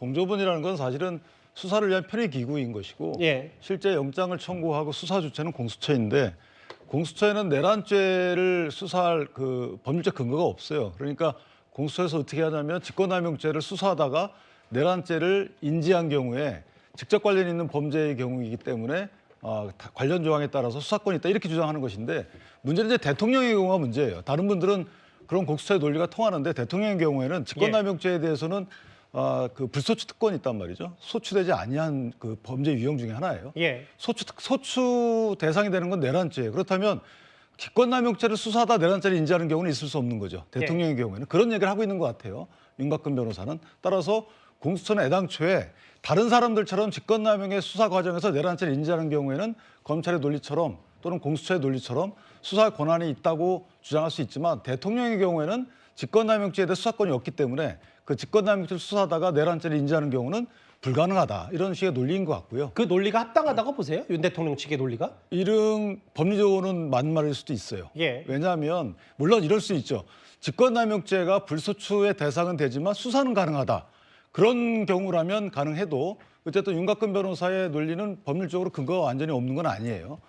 공조본이라는 건 사실은 수사를 위한 편의 기구인 것이고 예. 실제 영장을 청구하고 수사 주체는 공수처인데 공수처에는 내란죄를 수사할 그 법률적 근거가 없어요. 그러니까 공수처에서 어떻게 하냐면 직권남용죄를 수사하다가 내란죄를 인지한 경우에 직접 관련 있는 범죄의 경우이기 때문에 관련 조항에 따라서 수사권이 있다 이렇게 주장하는 것인데 문제는 이제 대통령의 경우가 문제예요. 다른 분들은 그런 공수처의 논리가 통하는데 대통령의 경우에는 직권남용죄에 대해서는 그 불소추 특권이 있단 말이죠. 소추되지 아니한 그 범죄 유형 중에 하나예요. 예. 소추 대상이 되는 건 내란죄예요. 그렇다면 직권남용죄를 수사하다 내란죄를 인지하는 경우는 있을 수 없는 거죠. 대통령의 경우에는 그런 얘기를 하고 있는 것 같아요. 윤곽근 변호사는. 따라서 공수처는 애당초에 다른 사람들처럼 직권남용의 수사 과정에서 내란죄를 인지하는 경우에는 검찰의 논리처럼 또는 공수처의 논리처럼 수사 권한이 있다고 주장할 수 있지만 대통령의 경우에는 직권남용죄에 대해 수사권이 없기 때문에 그 직권남용죄를 수사하다가 내란죄를 인지하는 경우는 불가능하다. 이런 식의 논리인 것 같고요. 그 논리가 합당하다고 보세요? 윤 대통령 측의 논리가? 이런 법리적으로는 맞는 말일 수도 있어요. 예. 왜냐하면 물론 이럴 수 있죠. 직권남용죄가 불소추의 대상은 되지만 수사는 가능하다. 그런 경우라면 가능해도 어쨌든 윤곽근 변호사의 논리는 법률적으로 근거가 완전히 없는 건 아니에요.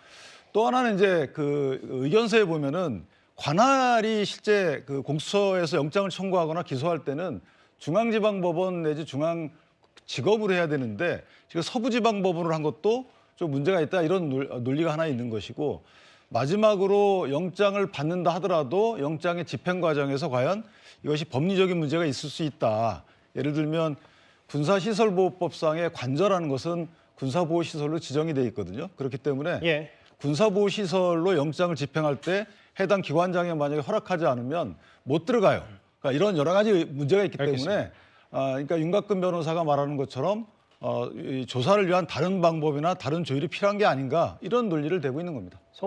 또 하나는 이제 그 의견서에 보면은 관할이 실제 그 공수처에서 영장을 청구하거나 기소할 때는 중앙지방법원 내지 중앙지검으로 해야 되는데 지금 서부지방법원으로 한 것도 좀 문제가 있다 이런 논리가 하나 있는 것이고 마지막으로 영장을 받는다 하더라도 영장의 집행 과정에서 과연 이것이 법리적인 문제가 있을 수 있다. 예를 들면 군사시설보호법상의 관저라는 것은 군사보호시설로 지정이 돼 있거든요. 그렇기 때문에 예. 군사보호시설로 영장을 집행할 때 해당 기관장이 만약에 허락하지 않으면 못 들어가요. 그러니까 이런 여러 가지 문제가 있기 때문에 그러니까 윤곽근 변호사가 말하는 것처럼 이 조사를 위한 다른 방법이나 다른 조율이 필요한 게 아닌가 이런 논리를 대고 있는 겁니다.